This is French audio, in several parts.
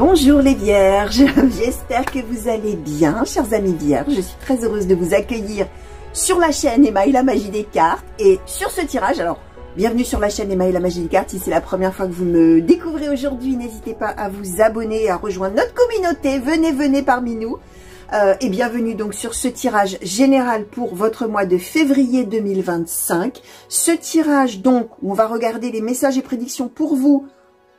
Bonjour les vierges, j'espère que vous allez bien, chers amis vierges. Je suis très heureuse de vous accueillir sur la chaîne Emma et la magie des cartes et sur ce tirage. Alors, bienvenue sur la chaîne Emma et la magie des cartes. Si c'est la première fois que vous me découvrez aujourd'hui, n'hésitez pas à vous abonner et à rejoindre notre communauté. Venez parmi nous. Et bienvenue donc sur ce tirage général pour votre mois de février 2025. Ce tirage donc où on va regarder les messages et prédictions pour vous,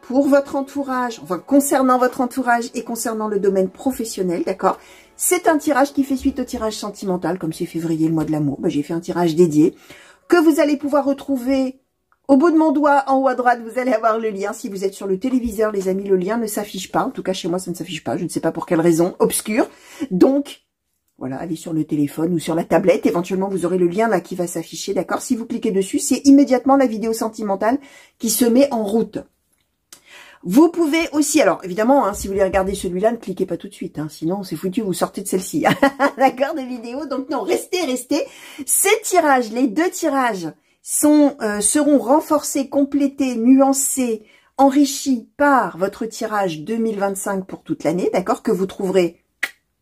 pour votre entourage, enfin concernant votre entourage et concernant le domaine professionnel, d'accord? C'est un tirage qui fait suite au tirage sentimental, comme c'est février, le mois de l'amour. Ben, j'ai fait un tirage dédié que vous allez pouvoir retrouver au bout de mon doigt, en haut à droite. Vous allez avoir le lien. Si vous êtes sur le téléviseur, les amis, le lien ne s'affiche pas. En tout cas, chez moi, ça ne s'affiche pas. Je ne sais pas pour quelle raison, obscure. Donc, voilà, allez sur le téléphone ou sur la tablette. Éventuellement, vous aurez le lien là qui va s'afficher, d'accord? Si vous cliquez dessus, c'est immédiatement la vidéo sentimentale qui se met en route. Vous pouvez aussi, alors évidemment, hein, si vous voulez regarder celui-là, ne cliquez pas tout de suite, hein, sinon c'est foutu, vous sortez de celle-ci, d'accord, de vidéo. Donc non, restez. Ces tirages, les deux tirages seront renforcés, complétés, nuancés, enrichis par votre tirage 2025 pour toute l'année, d'accord, que vous trouverez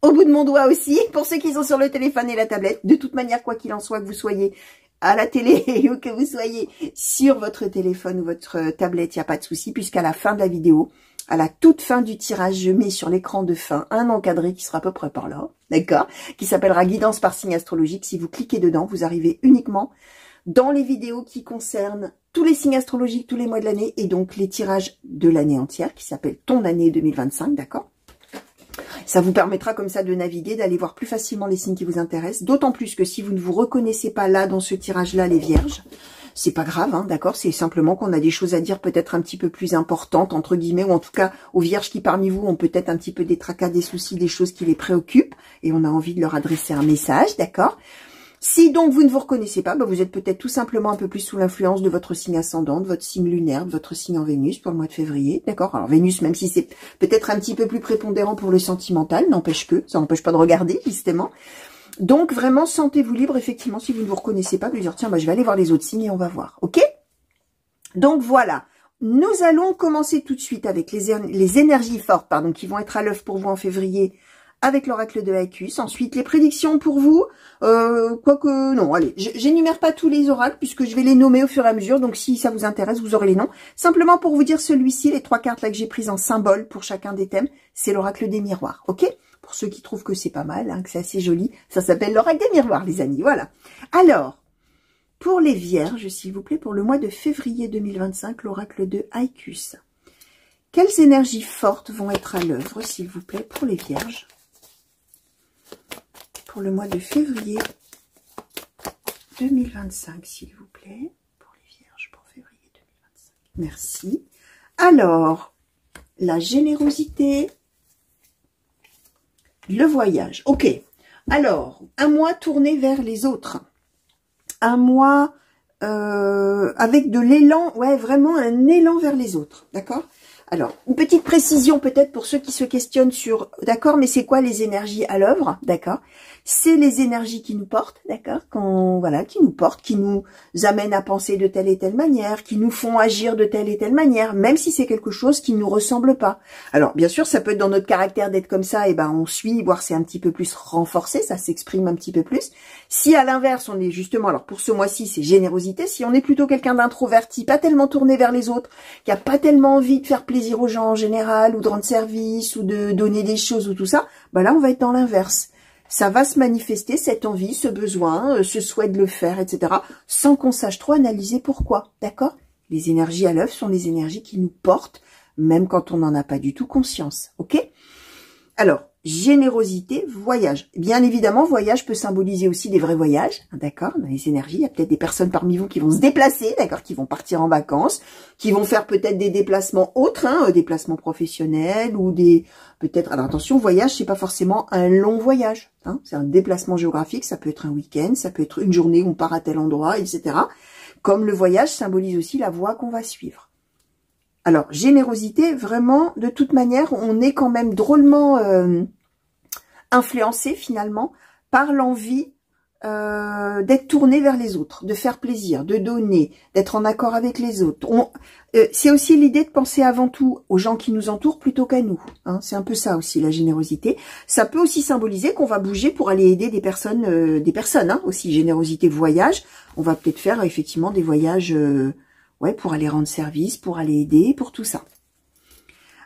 au bout de mon doigt aussi, pour ceux qui sont sur le téléphone et la tablette. De toute manière, quoi qu'il en soit, que vous soyez à la télé ou que vous soyez sur votre téléphone ou votre tablette, il n'y a pas de souci, puisqu'à la fin de la vidéo, à la toute fin du tirage, je mets sur l'écran de fin un encadré qui sera à peu près par là, d'accord, qui s'appellera Guidance par signe astrologique. Si vous cliquez dedans, vous arrivez uniquement dans les vidéos qui concernent tous les signes astrologiques, tous les mois de l'année, et donc les tirages de l'année entière, qui s'appelle Ton année 2025, d'accord. Ça vous permettra comme ça de naviguer, d'aller voir plus facilement les signes qui vous intéressent. D'autant plus que si vous ne vous reconnaissez pas là, dans ce tirage-là, les vierges, c'est pas grave, hein, d'accord? C'est simplement qu'on a des choses à dire peut-être un petit peu plus importantes, entre guillemets, ou en tout cas aux vierges qui parmi vous ont peut-être un petit peu des tracas, des soucis, des choses qui les préoccupent, et on a envie de leur adresser un message, d'accord? Si donc vous ne vous reconnaissez pas, bah vous êtes peut-être tout simplement un peu plus sous l'influence de votre signe ascendant, de votre signe lunaire, de votre signe en Vénus pour le mois de février, d'accord? Alors Vénus, même si c'est peut-être un petit peu plus prépondérant pour le sentimental, n'empêche que, ça n'empêche pas de regarder, justement. Donc vraiment, sentez-vous libre, effectivement, si vous ne vous reconnaissez pas, de dire, tiens, bah, je vais aller voir les autres signes et on va voir, ok? Donc voilà, nous allons commencer tout de suite avec les énergies fortes, pardon, qui vont être à l'œuvre pour vous en février, avec l'oracle de Haïkus. Ensuite, les prédictions pour vous, quoique, non, allez, j'énumère pas tous les oracles, puisque je vais les nommer au fur et à mesure, donc si ça vous intéresse, vous aurez les noms. Simplement pour vous dire celui-ci, les trois cartes là que j'ai prises en symbole pour chacun des thèmes, c'est l'oracle des miroirs, ok? Pour ceux qui trouvent que c'est pas mal, hein, que c'est assez joli, ça s'appelle l'oracle des miroirs, les amis, voilà. Alors, pour les vierges, s'il vous plaît, pour le mois de février 2025, l'oracle de Haïkus. Quelles énergies fortes vont être à l'œuvre, s'il vous plaît, pour les vierges? Pour le mois de février 2025, s'il vous plaît. Pour les vierges, pour février 2025. Merci. Alors, la générosité, le voyage. Ok. Alors, un mois tourné vers les autres. Un mois avec de l'élan, ouais, vraiment un élan vers les autres. D'accord ? Alors, une petite précision peut-être pour ceux qui se questionnent sur, d'accord, mais c'est quoi les énergies à l'œuvre, d'accord? C'est les énergies qui nous portent, d'accord? Voilà, qui nous portent, qui nous amènent à penser de telle et telle manière, qui nous font agir de telle et telle manière, même si c'est quelque chose qui ne nous ressemble pas. Alors, bien sûr, ça peut être dans notre caractère d'être comme ça, et ben on suit, voire c'est un petit peu plus renforcé, ça s'exprime un petit peu plus. Si à l'inverse, on est justement, alors pour ce mois-ci, c'est générosité, si on est plutôt quelqu'un d'introverti, pas tellement tourné vers les autres, qui a pas tellement envie de faire plaisir aux gens en général, ou de rendre service, ou de donner des choses, ou tout ça, bah là, on va être dans l'inverse. Ça va se manifester, cette envie, ce besoin, ce souhait de le faire, etc., sans qu'on sache trop analyser pourquoi, d'accord? Les énergies à l'œuvre sont les énergies qui nous portent, même quand on n'en a pas du tout conscience, ok? Alors, générosité, voyage. Bien évidemment, voyage peut symboliser aussi des vrais voyages, d'accord, dans les énergies. Il y a peut-être des personnes parmi vous qui vont se déplacer, d'accord, qui vont partir en vacances, qui vont faire peut-être des déplacements autres, hein, déplacements professionnels ou des... peut-être... Alors attention, voyage, c'est pas forcément un long voyage, hein, c'est un déplacement géographique, ça peut être un week-end, ça peut être une journée où on part à tel endroit, etc. Comme le voyage symbolise aussi la voie qu'on va suivre. Alors, générosité, vraiment, de toute manière, on est quand même drôlement influencé, finalement, par l'envie d'être tourné vers les autres, de faire plaisir, de donner, d'être en accord avec les autres. C'est aussi l'idée de penser avant tout aux gens qui nous entourent plutôt qu'à nous. Hein. C'est un peu ça aussi, la générosité. Ça peut aussi symboliser qu'on va bouger pour aller aider des personnes hein, aussi. Générosité, voyage. On va peut-être faire effectivement des voyages ouais, pour aller rendre service, pour aller aider, pour tout ça.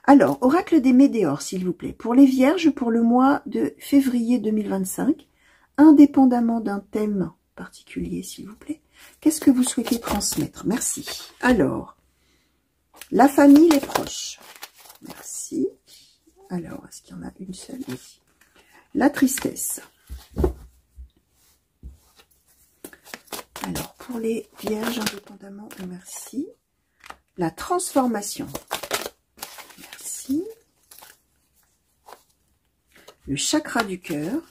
Alors, oracle des météores, s'il vous plaît. Pour les vierges, pour le mois de février 2025, indépendamment d'un thème particulier, s'il vous plaît, qu'est-ce que vous souhaitez transmettre? Merci. Alors, la famille, les proches. Merci. Alors, est-ce qu'il y en a une seule ici? La tristesse. Alors, pour les vierges, indépendamment, merci. La transformation. Merci. Le chakra du cœur.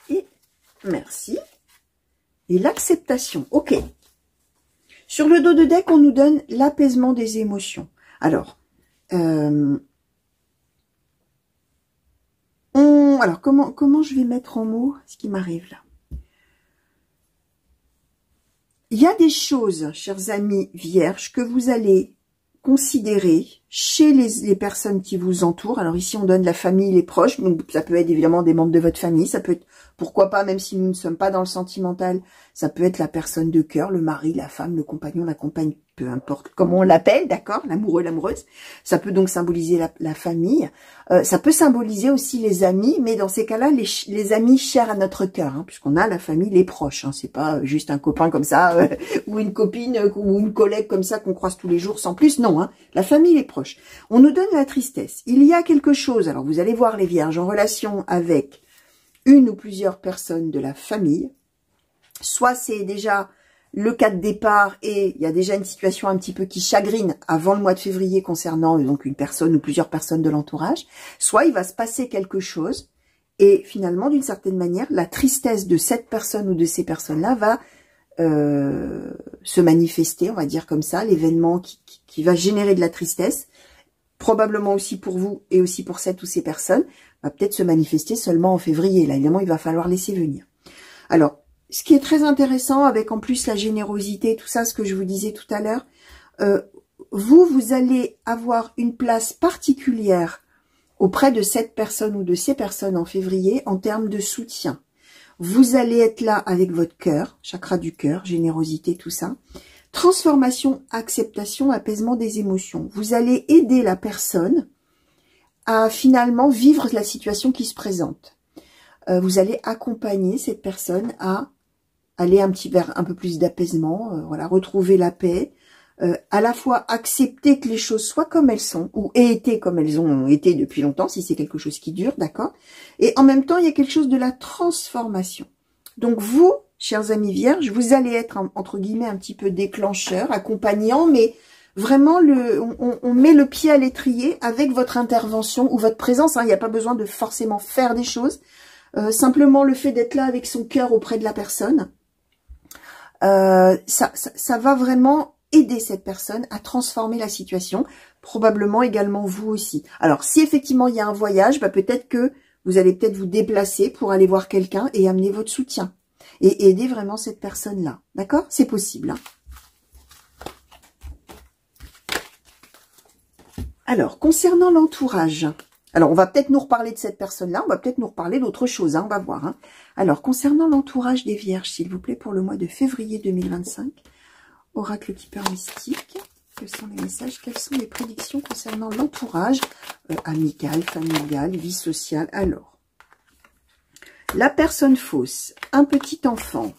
Et merci. Et l'acceptation. Ok. Sur le dos de deck, on nous donne l'apaisement des émotions. Alors, comment je vais mettre en mots ce qui m'arrive là? Il y a des choses, chers amis vierges, que vous allez considérer chez les personnes qui vous entourent. Alors ici, on donne la famille, les proches. Donc ça peut être évidemment des membres de votre famille. Ça peut être, pourquoi pas, même si nous ne sommes pas dans le sentimental, ça peut être la personne de cœur, le mari, la femme, le compagnon, la compagne, peu importe comment on l'appelle, d'accord, l'amoureux, l'amoureuse. Ça peut donc symboliser la famille. Ça peut symboliser aussi les amis, mais dans ces cas-là, les amis chers à notre cœur, hein, puisqu'on a la famille, les proches. Hein, c'est pas juste un copain comme ça, ou une copine, ou une collègue comme ça qu'on croise tous les jours sans plus. Non, hein, la famille, les proches. On nous donne la tristesse. Il y a quelque chose, alors vous allez voir les vierges, en relation avec une ou plusieurs personnes de la famille. Soit c'est déjà le cas de départ et il y a déjà une situation un petit peu qui chagrine avant le mois de février concernant donc une personne ou plusieurs personnes de l'entourage. Soit il va se passer quelque chose et finalement, d'une certaine manière, la tristesse de cette personne ou de ces personnes-là va se manifester, on va dire comme ça, l'événement qui va générer de la tristesse, probablement aussi pour vous et aussi pour cette ou ces personnes, va peut-être se manifester seulement en février. Là, évidemment, il va falloir laisser venir. Alors, ce qui est très intéressant avec en plus la générosité, tout ça, ce que je vous disais tout à l'heure, vous allez avoir une place particulière auprès de cette personne ou de ces personnes en février en termes de soutien. Vous allez être là avec votre cœur, chakra du cœur, générosité, tout ça. Transformation, acceptation, apaisement des émotions. Vous allez aider la personne à finalement vivre la situation qui se présente. Vous allez accompagner cette personne à aller vers un peu plus d'apaisement, voilà, retrouver la paix, à la fois accepter que les choses soient comme elles sont, ou aient été comme elles ont été depuis longtemps, si c'est quelque chose qui dure, d'accord? Et en même temps, il y a quelque chose de la transformation. Donc vous, chers amis vierges, vous allez être, entre guillemets, un petit peu déclencheur, accompagnant, mais vraiment, on met le pied à l'étrier avec votre intervention ou votre présence. Hein, il n'y a pas besoin de forcément faire des choses. Simplement, le fait d'être là avec son cœur auprès de la personne, ça va vraiment aider cette personne à transformer la situation. Probablement également vous aussi. Alors, si effectivement il y a un voyage, bah, peut-être que vous allez peut-être vous déplacer pour aller voir quelqu'un et amener votre soutien. Et aider vraiment cette personne-là. D'accord? C'est possible. Hein. Alors, concernant l'entourage, alors on va peut-être nous reparler de cette personne-là, on va peut-être nous reparler d'autre chose, hein, on va voir. Hein. Alors, concernant l'entourage des vierges, s'il vous plaît, pour le mois de février 2025, oracle keeper mystique, quels sont les messages, quelles sont les prédictions concernant l'entourage amical, familial, vie sociale? Alors, la personne fausse, un petit enfant,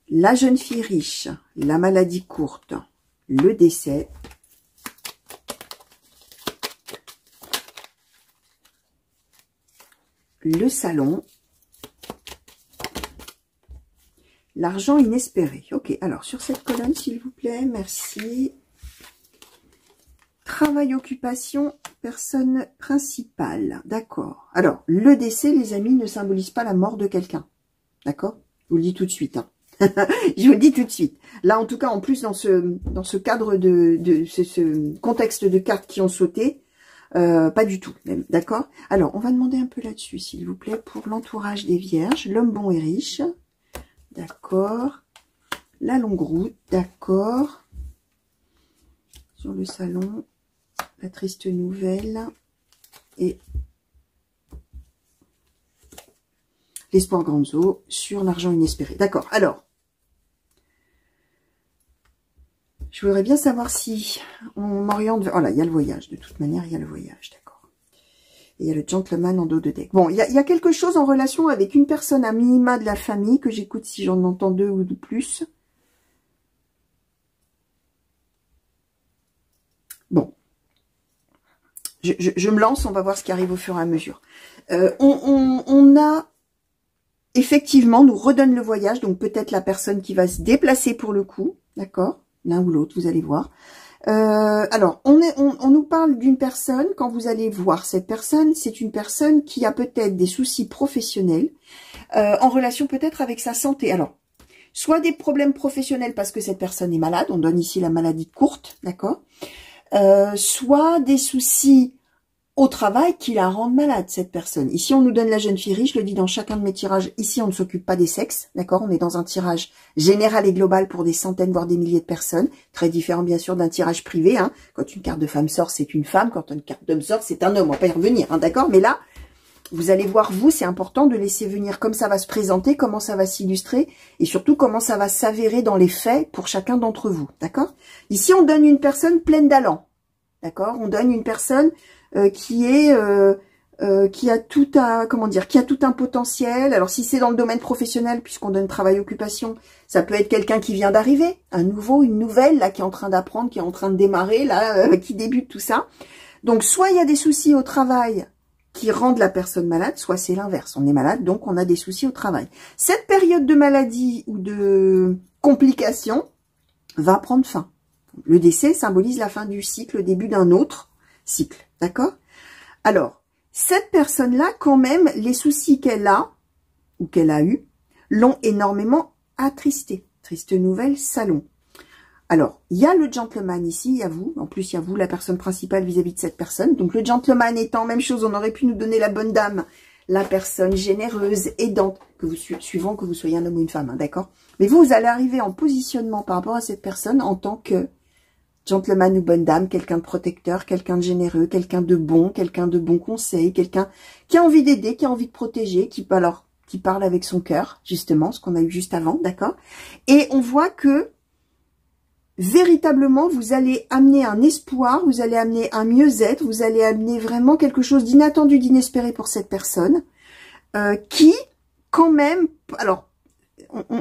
la jeune fille riche, la maladie courte, le décès, le salon, l'argent inespéré. Ok, alors sur cette colonne, s'il vous plaît, merci. Travail, occupation, personne principale. D'accord. Alors, le décès, les amis, ne symbolise pas la mort de quelqu'un. D'accord? Je vous le dis tout de suite. Hein. Je vous le dis tout de suite. Là, en tout cas, en plus, dans ce cadre ce contexte de cartes qui ont sauté, Pas du tout, même, d'accord? Alors, on va demander un peu là-dessus, s'il vous plaît, pour l'entourage des vierges. L'homme bon et riche, d'accord. La longue route, d'accord. Sur le salon, la triste nouvelle et l'espoir grandes eaux sur l'argent inespéré. D'accord, alors, je voudrais bien savoir si on m'oriente vers... Oh là, il y a le voyage, de toute manière, il y a le voyage, d'accord. Et il y a le gentleman en dos de deck. Bon, il y a quelque chose en relation avec une personne à minima de la famille, que j'écoute si j'en entends 2 ou plus. Bon. Je me lance, on va voir ce qui arrive au fur et à mesure. On a... Effectivement, nous redonne le voyage, donc peut-être la personne qui va se déplacer pour le coup, d'accord, l'un ou l'autre, vous allez voir. Alors, on nous parle d'une personne, quand vous allez voir cette personne, c'est une personne qui a peut-être des soucis professionnels, en relation peut-être avec sa santé. Alors, soit des problèmes professionnels parce que cette personne est malade, on donne ici la maladie courte, d'accord, soit des soucis au travail qui la rendent malade, cette personne. Ici, on nous donne la jeune fille riche, je le dis dans chacun de mes tirages. Ici, on ne s'occupe pas des sexes, d'accord? On est dans un tirage général et global pour des centaines, voire des milliers de personnes. Très différent, bien sûr, d'un tirage privé. Hein. Quand une carte de femme sort, c'est une femme. Quand une carte d'homme sort, c'est un homme. On va pas y revenir, hein, d'accord? Mais là, vous allez voir, vous, c'est important de laisser venir comme ça va se présenter, comment ça va s'illustrer, et surtout comment ça va s'avérer dans les faits pour chacun d'entre vous, d'accord? Ici, on donne une personne pleine d'allant, d'accord? On donne une personne qui a tout un potentiel. Alors si c'est dans le domaine professionnel, puisqu'on donne travail-occupation, ça peut être quelqu'un qui vient d'arriver, un nouveau, une nouvelle, là, qui est en train d'apprendre, qui est en train de démarrer, là, qui débute tout ça. Donc soit il y a des soucis au travail qui rendent la personne malade, soit c'est l'inverse. On est malade, donc on a des soucis au travail. Cette période de maladie ou de complication va prendre fin. Le décès symbolise la fin du cycle, le début d'un autre cycle, d'accord? Alors, cette personne-là, quand même, les soucis qu'elle a, ou qu'elle a eu, l'ont énormément attristée. Triste nouvelle, salon. Alors, il y a le gentleman ici, il y a vous, en plus il y a vous, la personne principale vis-à-vis de cette personne. Donc le gentleman étant, même chose, on aurait pu nous donner la bonne dame, la personne généreuse, aidante, suivant que vous soyez un homme ou une femme, hein, d'accord? Mais vous allez arriver en positionnement par rapport à cette personne en tant que gentleman ou bonne dame, quelqu'un de protecteur, quelqu'un de généreux, quelqu'un de bon conseil, quelqu'un qui a envie d'aider, qui a envie de protéger, qui parle avec son cœur, justement, ce qu'on a eu juste avant, d'accord? Et on voit que, véritablement, vous allez amener un espoir, vous allez amener un mieux-être, vous allez amener vraiment quelque chose d'inattendu, d'inespéré pour cette personne, qui, quand même, alors,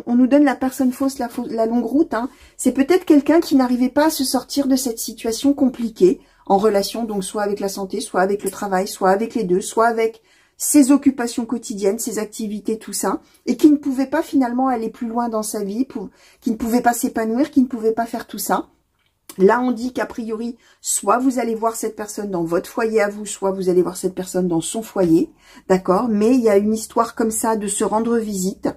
on nous donne la personne fausse, la longue route. Hein. C'est peut-être quelqu'un qui n'arrivait pas à se sortir de cette situation compliquée en relation, donc soit avec la santé, soit avec le travail, soit avec les deux, soit avec ses occupations quotidiennes, ses activités, tout ça, et qui ne pouvait pas finalement aller plus loin dans sa vie, qui ne pouvait pas s'épanouir, qui ne pouvait pas faire tout ça. Là, on dit qu'a priori, soit vous allez voir cette personne dans votre foyer à vous, soit vous allez voir cette personne dans son foyer, d'accord? Mais il y a une histoire comme ça de se rendre visite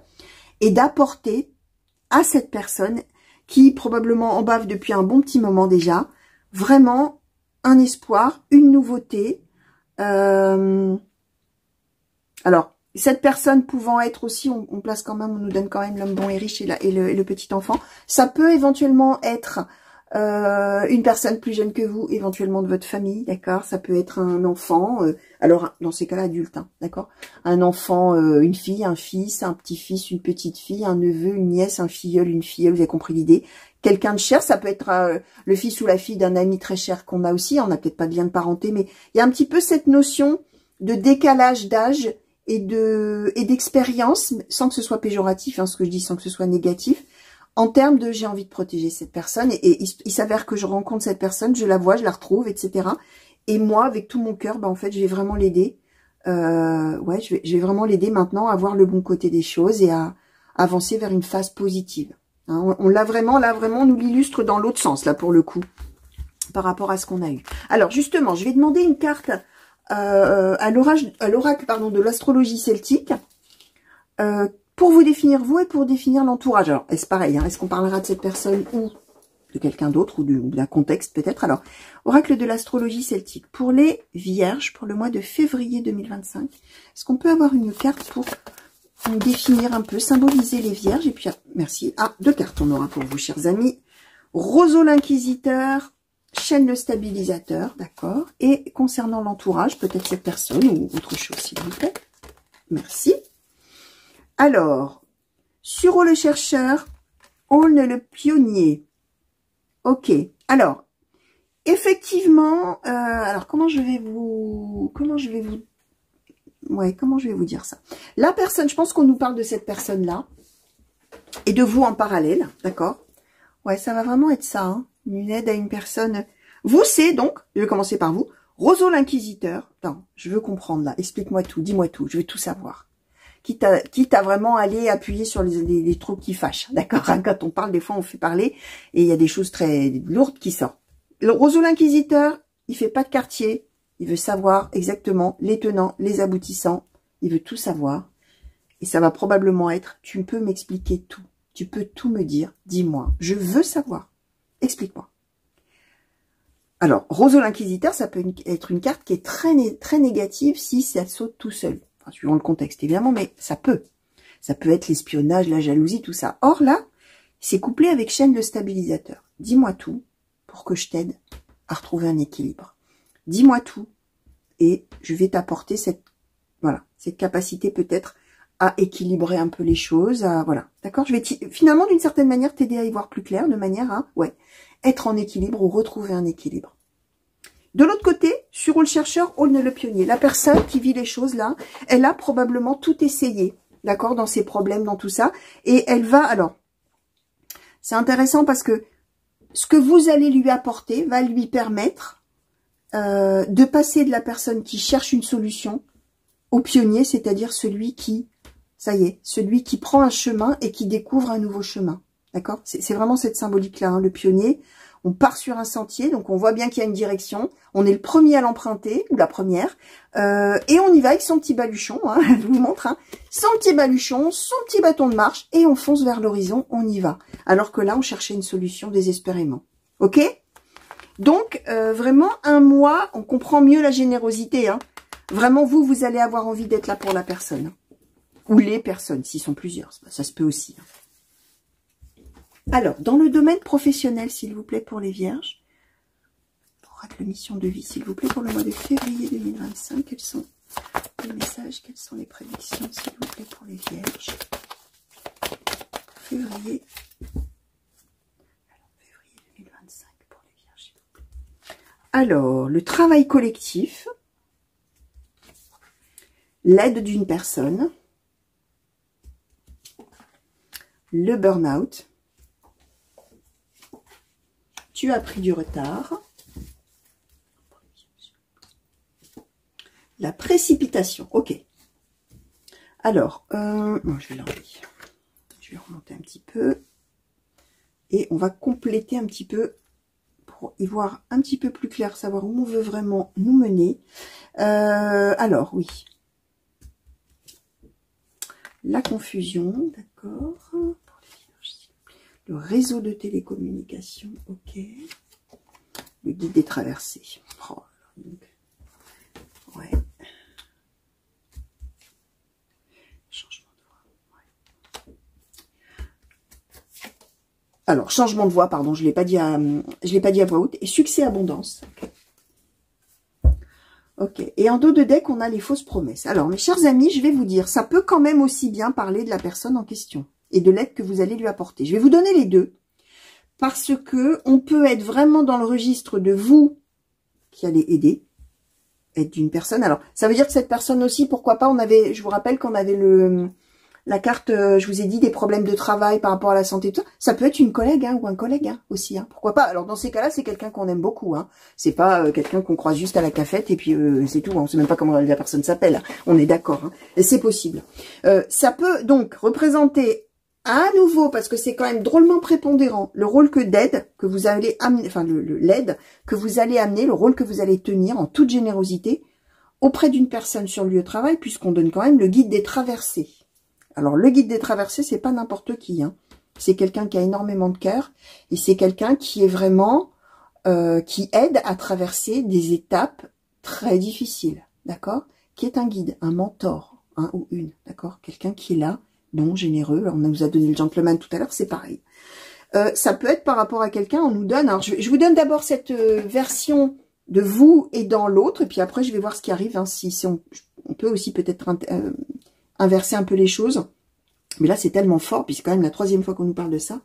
et d'apporter à cette personne qui probablement en bave depuis un bon petit moment déjà, vraiment un espoir, une nouveauté. Alors, cette personne pouvant être aussi, on place quand même, on nous donne quand même l'homme bon et riche et le petit enfant. Ça peut éventuellement être une personne plus jeune que vous, éventuellement de votre famille, d'accord? Ça peut être un enfant, alors dans ces cas-là adulte, hein, d'accord? Un enfant, une fille, un fils, un petit-fils, une petite-fille, un neveu, une nièce, un filleul, une filleule, vous avez compris l'idée. Quelqu'un de cher, ça peut être le fils ou la fille d'un ami très cher qu'on a aussi, on n'a peut-être pas de lien de parenté, mais il y a un petit peu cette notion de décalage d'âge et d'expérience, sans que ce soit péjoratif, hein, ce que je dis, sans que ce soit négatif, en termes de j'ai envie de protéger cette personne, et il s'avère que je rencontre cette personne, je la vois, je la retrouve, etc. Et moi, avec tout mon cœur, en fait, je vais vraiment l'aider. Ouais, je vais vraiment l'aider maintenant à voir le bon côté des choses et à avancer vers une phase positive. Hein, on l'a vraiment, là, vraiment, on nous l'illustre dans l'autre sens, là, pour le coup, par rapport à ce qu'on a eu. Alors, justement, je vais demander une carte à l'oracle, pardon, de l'astrologie celtique, pour vous définir vous et pour définir l'entourage. Alors, est-ce pareil, hein, est-ce qu'on parlera de cette personne ou de quelqu'un d'autre ou d'un contexte peut-être. Alors, oracle de l'astrologie celtique. Pour les vierges, pour le mois de février 2025, est-ce qu'on peut avoir une carte pour définir un peu, symboliser les vierges? Et puis, merci. Ah, 2 cartes on aura pour vous, chers amis. Roseau l'inquisiteur, Chêne le stabilisateur, d'accord. Et concernant l'entourage, peut-être cette personne ou autre chose, s'il vous plaît. Merci. Alors, Suro le chercheur, Aulne le pionnier. Ok. Alors, effectivement, alors comment je vais vous dire ça? La personne, je pense qu'on nous parle de cette personne-là et de vous en parallèle, d'accord? Ouais, ça va vraiment être ça, hein, une aide à une personne. Vous, c'est donc, je vais commencer par vous, Roseau l'inquisiteur. Attends, je veux comprendre là, explique-moi tout, dis-moi tout, je veux tout savoir. Quitte à vraiment aller appuyer sur les trucs qui fâchent, d'accord, hein, quand on parle, des fois on fait parler, et il y a des choses très lourdes qui sortent. Le Roseau l'inquisiteur, il fait pas de quartier, il veut savoir exactement les tenants, les aboutissants, il veut tout savoir, et ça va probablement être, tu peux m'expliquer tout, tu peux tout me dire, dis-moi, je veux savoir, explique-moi. Alors, Roseau l'inquisiteur, ça peut être une carte qui est très négative si ça saute tout seul. Enfin, suivant le contexte, évidemment, mais ça peut. Ça peut être l'espionnage, la jalousie, tout ça. Or, là, c'est couplé avec Chêne le stabilisateur. Dis-moi tout pour que je t'aide à retrouver un équilibre. Dis-moi tout et je vais t'apporter cette capacité peut-être à équilibrer un peu les choses. Voilà, d'accord. Je vais finalement, d'une certaine manière, t'aider à y voir plus clair, de manière à être en équilibre ou retrouver un équilibre. De l'autre côté, Suro le chercheur, Aulne le pionnier. La personne qui vit les choses là, elle a probablement tout essayé, d'accord, dans ses problèmes, dans tout ça. Et elle va, alors, c'est intéressant parce que ce que vous allez lui apporter va lui permettre de passer de la personne qui cherche une solution au pionnier, c'est-à-dire celui qui, ça y est, celui qui prend un chemin et qui découvre un nouveau chemin. D'accord? C'est vraiment cette symbolique-là, hein, le pionnier. On part sur un sentier, donc on voit bien qu'il y a une direction. On est le premier à l'emprunter, ou la première. Et on y va avec son petit baluchon, hein, je vous montre. Hein, son petit baluchon, son petit bâton de marche, et on fonce vers l'horizon, on y va. Alors que là, on cherchait une solution désespérément. Ok? Donc, vraiment, un mois, on comprend mieux la générosité. Hein. Vraiment, vous allez avoir envie d'être là pour la personne. Ou les personnes, s'ils sont plusieurs. Ça se peut aussi. Hein. Alors, dans le domaine professionnel, s'il vous plaît, pour les vierges, oracle mission de vie, s'il vous plaît, pour le mois de février 2025, quels sont les messages, quelles sont les prédictions, s'il vous plaît, pour les vierges. Février 2025, pour les vierges, s'il vous plaît. Alors, le travail collectif, l'aide d'une personne, le burn-out, tu as pris du retard. La précipitation. Ok. Alors, je vais l'enlever. Je vais remonter un petit peu. Et on va compléter un petit peu pour y voir un petit peu plus clair, savoir où on veut vraiment nous mener. Alors, oui. La confusion, d'accord. Le réseau de télécommunications, ok. Le guide des traversées. Oh, ouais. Changement de voix. Ouais. Alors, changement de voix, pardon, je l'ai pas dit à voix haute. Et succès, abondance. Ok. Et en dos de deck, on a les fausses promesses. Alors, mes chers amis, je vais vous dire, ça peut quand même aussi bien parler de la personne en question et de l'aide que vous allez lui apporter. Je vais vous donner les deux, parce que on peut être vraiment dans le registre de vous qui allez aider, aide d'une personne. Alors, ça veut dire que cette personne aussi, pourquoi pas, je vous rappelle qu'on avait la carte, je vous ai dit, des problèmes de travail par rapport à la santé, tout ça. Ça peut être une collègue, hein, ou un collègue, hein, aussi, hein. Pourquoi pas? Alors, dans ces cas-là, c'est quelqu'un qu'on aime beaucoup, hein. C'est pas quelqu'un qu'on croise juste à la cafette et puis c'est tout. Hein. On sait même pas comment la personne s'appelle. Hein. On est d'accord, hein. Et c'est possible. Ça peut donc représenter à nouveau, parce que c'est quand même drôlement prépondérant, le rôle d'aide que vous allez amener, enfin l'aide que vous allez amener, le rôle que vous allez tenir en toute générosité auprès d'une personne sur le lieu de travail, puisqu'on donne quand même le guide des traversées. Alors le guide des traversées, c'est pas n'importe qui, hein. C'est quelqu'un qui a énormément de cœur et c'est quelqu'un qui est vraiment, qui aide à traverser des étapes très difficiles, d'accord? Qui est un guide, un mentor, un ou une, d'accord? Quelqu'un qui est là, bon, généreux. On nous a donné le gentleman tout à l'heure, c'est pareil. Ça peut être par rapport à quelqu'un, on nous donne, alors je vous donne d'abord cette version de vous et dans l'autre, et puis après je vais voir ce qui arrive, hein, si on peut aussi peut-être inverser un peu les choses. Mais là, c'est tellement fort, puis c'est quand même la 3e fois qu'on nous parle de ça.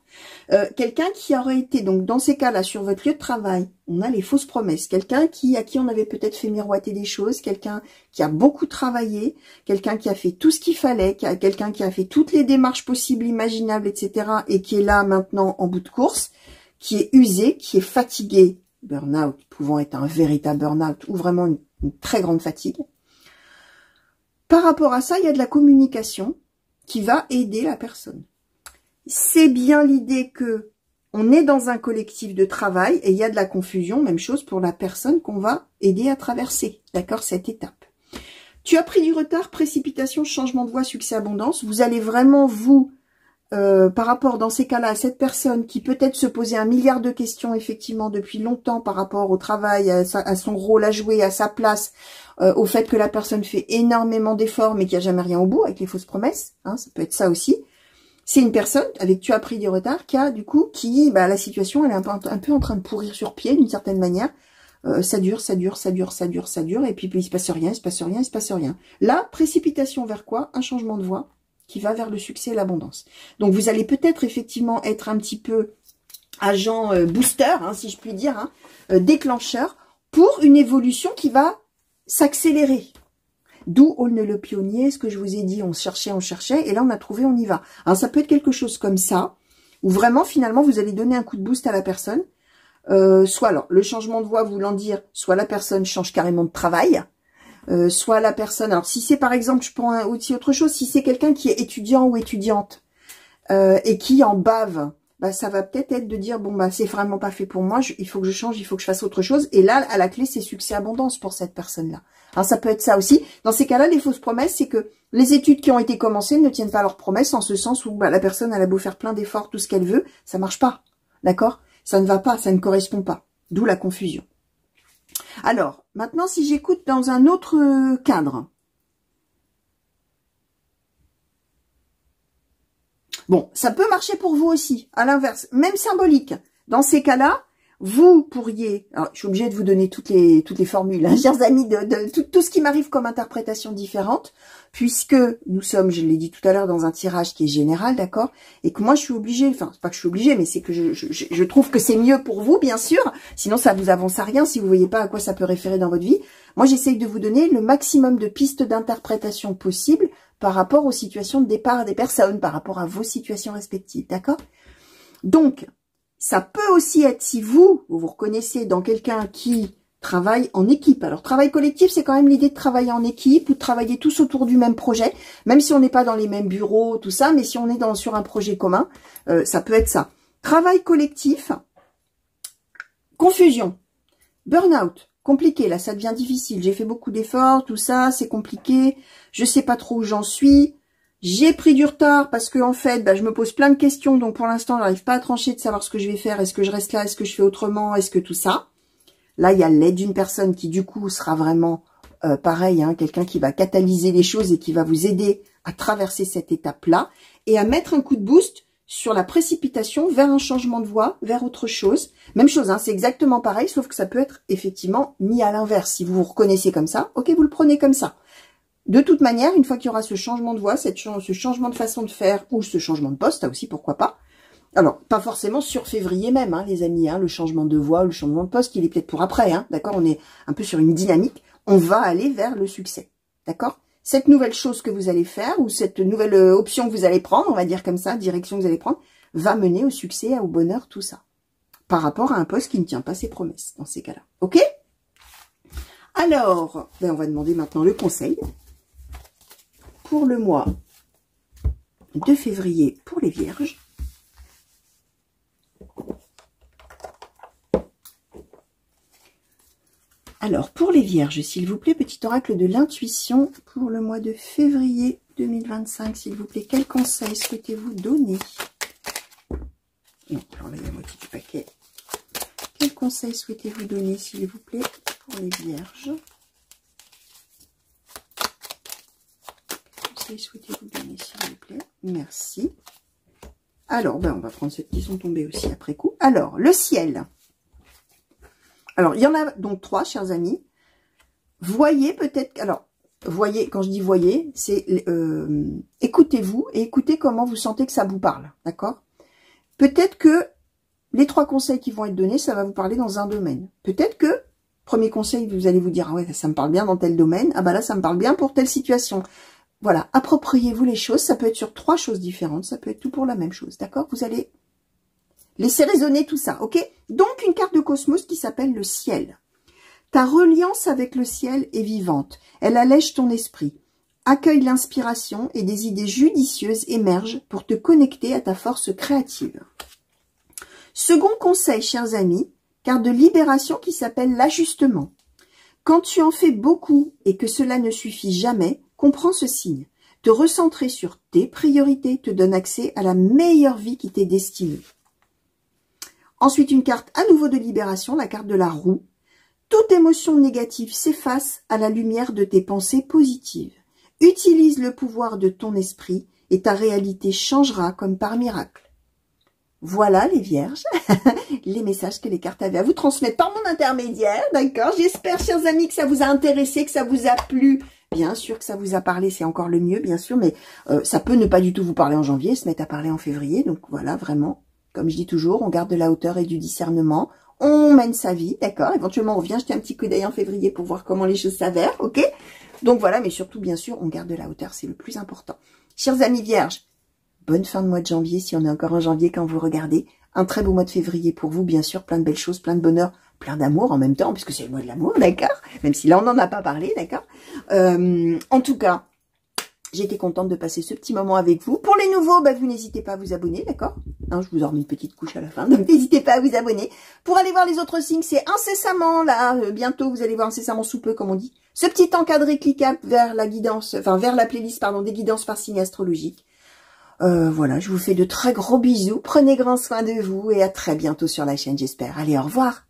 Quelqu'un qui aurait été, donc dans ces cas-là, sur votre lieu de travail, on a les fausses promesses. Quelqu'un à qui on avait peut-être fait miroiter des choses, quelqu'un qui a beaucoup travaillé, quelqu'un qui a fait tout ce qu'il fallait, quelqu'un qui a fait toutes les démarches possibles, imaginables, etc., et qui est là maintenant en bout de course, qui est usé, qui est fatigué, burn-out, pouvant être un véritable burn-out, ou vraiment une très grande fatigue. Par rapport à ça, il y a de la communication qui va aider la personne. C'est bien l'idée que on est dans un collectif de travail et il y a de la confusion, même chose pour la personne qu'on va aider à traverser, d'accord, cette étape. Tu as pris du retard, précipitation, changement de voie, succès, abondance. Vous allez vraiment vous, par rapport dans ces cas-là à cette personne qui peut-être se posait 1 milliard de questions effectivement depuis longtemps par rapport au travail, à son rôle à jouer, à sa place, au fait que la personne fait énormément d'efforts mais qu'il n'y a jamais rien au bout avec les fausses promesses, hein, ça peut être ça aussi. C'est une personne avec tu as pris du retard qui a du coup, la situation elle est un peu en train de pourrir sur pied d'une certaine manière. Ça dure, et puis il se passe rien, il se passe rien, il se passe rien. Là, précipitation vers quoi? Un changement de voie qui va vers le succès et l'abondance. Donc vous allez peut-être effectivement être un petit peu agent booster, hein, si je puis dire, hein, déclencheur, pour une évolution qui va s'accélérer. D'où on le pionnier, ce que je vous ai dit, on cherchait, et là on a trouvé, on y va. Alors ça peut être quelque chose comme ça, où vraiment finalement vous allez donner un coup de boost à la personne, soit alors le changement de voie voulant dire, soit la personne change carrément de travail, soit la personne, alors si c'est par exemple, je prends aussi autre chose, si c'est quelqu'un qui est étudiant ou étudiante, et qui en bave, bah, ça va peut-être être de dire, bon, bah, c'est vraiment pas fait pour moi, il faut que je change, il faut que je fasse autre chose. Et là, à la clé, c'est succès abondance pour cette personne-là. Alors, ça peut être ça aussi. Dans ces cas-là, les fausses promesses, c'est que les études qui ont été commencées ne tiennent pas leurs promesses, en ce sens où bah, la personne, elle a beau faire plein d'efforts, tout ce qu'elle veut, ça marche pas. D'accord? Ça ne va pas, ça ne correspond pas. D'où la confusion. Alors, maintenant, si j'écoute dans un autre cadre. Bon, ça peut marcher pour vous aussi, à l'inverse, même symbolique. Dans ces cas-là, vous pourriez, alors je suis obligée de vous donner toutes les formules, hein, chers amis, tout ce qui m'arrive comme interprétation différente, puisque nous sommes, je l'ai dit tout à l'heure, dans un tirage qui est général, d'accord, et que moi je suis obligée, enfin, c'est pas que je suis obligée, mais c'est que je trouve que c'est mieux pour vous, bien sûr, sinon ça vous avance à rien si vous voyez pas à quoi ça peut référer dans votre vie. Moi, j'essaye de vous donner le maximum de pistes d'interprétation possibles par rapport aux situations de départ des personnes, par rapport à vos situations respectives, d'accord? Donc, ça peut aussi être, si vous vous reconnaissez dans quelqu'un qui travaille en équipe. Alors, travail collectif, c'est quand même l'idée de travailler en équipe ou de travailler tous autour du même projet, même si on n'est pas dans les mêmes bureaux, tout ça, mais si on est sur un projet commun, ça peut être ça. Travail collectif, confusion, burn-out. Compliqué, là, ça devient difficile. J'ai fait beaucoup d'efforts, tout ça, c'est compliqué. Je sais pas trop où j'en suis. J'ai pris du retard parce que en fait, bah, je me pose plein de questions. Donc, pour l'instant, je n'arrive pas à trancher de savoir ce que je vais faire. Est-ce que je reste là? Est-ce que je fais autrement? Est-ce que tout ça? Là, il y a l'aide d'une personne qui, du coup, sera vraiment pareil, hein, quelqu'un qui va catalyser les choses et qui va vous aider à traverser cette étape-là et à mettre un coup de boost sur la précipitation vers un changement de voie, vers autre chose. Même chose, hein, c'est exactement pareil, sauf que ça peut être effectivement mis à l'inverse. Si vous vous reconnaissez comme ça, ok, vous le prenez comme ça. De toute manière, une fois qu'il y aura ce changement de voie, ce changement de façon de faire, ou ce changement de poste, là aussi, pourquoi pas. Alors, pas forcément sur février même, hein, les amis, hein, le changement de voie, le changement de poste, il est peut-être pour après, hein, d'accord, on est un peu sur une dynamique, on va aller vers le succès, d'accord. Cette nouvelle chose que vous allez faire, ou cette nouvelle option que vous allez prendre, on va dire comme ça, direction que vous allez prendre, va mener au succès, au bonheur, tout ça. Par rapport à un poste qui ne tient pas ses promesses, dans ces cas-là. Ok? Alors, ben on va demander maintenant le conseil pour le mois de février pour les Vierges. Alors, pour les Vierges, s'il vous plaît, petit oracle de l'intuition pour le mois de février 2025, s'il vous plaît. Quel conseil souhaitez-vous donner Non, j'enlève la moitié du paquet. Quel conseil souhaitez-vous donner, s'il vous plaît, pour les vierges? Quel conseil souhaitez-vous donner, s'il vous plaît? Merci. Alors, ben, on va prendre ceux qui sont tombés aussi après coup. Alors, le ciel. Alors, il y en a donc 3, chers amis. Voyez peut-être... Alors, voyez, quand je dis voyez, c'est écoutez-vous et écoutez comment vous sentez que ça vous parle. D'accord? Peut-être que les 3 conseils qui vont être donnés, ça va vous parler dans un domaine. Peut-être que, premier conseil, vous allez vous dire, ah ouais, ça me parle bien dans tel domaine. Ah bah là, ça me parle bien pour telle situation. Voilà, appropriez-vous les choses. Ça peut être sur 3 choses différentes. Ça peut être tout pour la même chose. D'accord? Vous allez laisser résonner tout ça. Ok? Donc, une carte de cosmos qui s'appelle le ciel. Ta reliance avec le ciel est vivante. Elle allège ton esprit. Accueille l'inspiration et des idées judicieuses émergent pour te connecter à ta force créative. Second conseil, chers amis, carte de libération qui s'appelle l'ajustement. Quand tu en fais beaucoup et que cela ne suffit jamais, comprends ce signe. Te recentrer sur tes priorités te donne accès à la meilleure vie qui t'est destinée. Ensuite, une carte à nouveau de libération, la carte de la roue. Toute émotion négative s'efface à la lumière de tes pensées positives. Utilise le pouvoir de ton esprit et ta réalité changera comme par miracle. Voilà les vierges, les messages que les cartes avaient à vous transmettre par mon intermédiaire, d'accord? J'espère, chers amis, que ça vous a intéressé, que ça vous a plu. Bien sûr que ça vous a parlé, c'est encore le mieux, bien sûr, mais ça peut ne pas du tout vous parler en janvier, se mettre à parler en février. Donc voilà, vraiment, comme je dis toujours, on garde de la hauteur et du discernement. On mène sa vie, d'accord? Éventuellement, on vient jeter un petit coup d'œil en février pour voir comment les choses s'avèrent, ok? Donc voilà, mais surtout, bien sûr, on garde de la hauteur, c'est le plus important. Chers amis vierges, bonne fin de mois de janvier, si on est encore en janvier quand vous regardez. Un très beau mois de février pour vous, bien sûr, plein de belles choses, plein de bonheur, plein d'amour en même temps, puisque c'est le mois de l'amour, d'accord? Même si là, on n'en a pas parlé, d'accord? En tout cas, j'étais contente de passer ce petit moment avec vous. Pour les nouveaux, bah, vous n'hésitez pas à vous abonner, d'accord? Hein, je vous en remets une petite couche à la fin, donc n'hésitez pas à vous abonner. Pour aller voir les autres signes, c'est incessamment, là, bientôt, vous allez voir incessamment sous peu, comme on dit. Ce petit encadré cliquable vers la guidance, enfin, vers la playlist, pardon, des guidances par signe astrologique. Voilà, je vous fais de très gros bisous. Prenez grand soin de vous et à très bientôt sur la chaîne, j'espère. Allez, au revoir.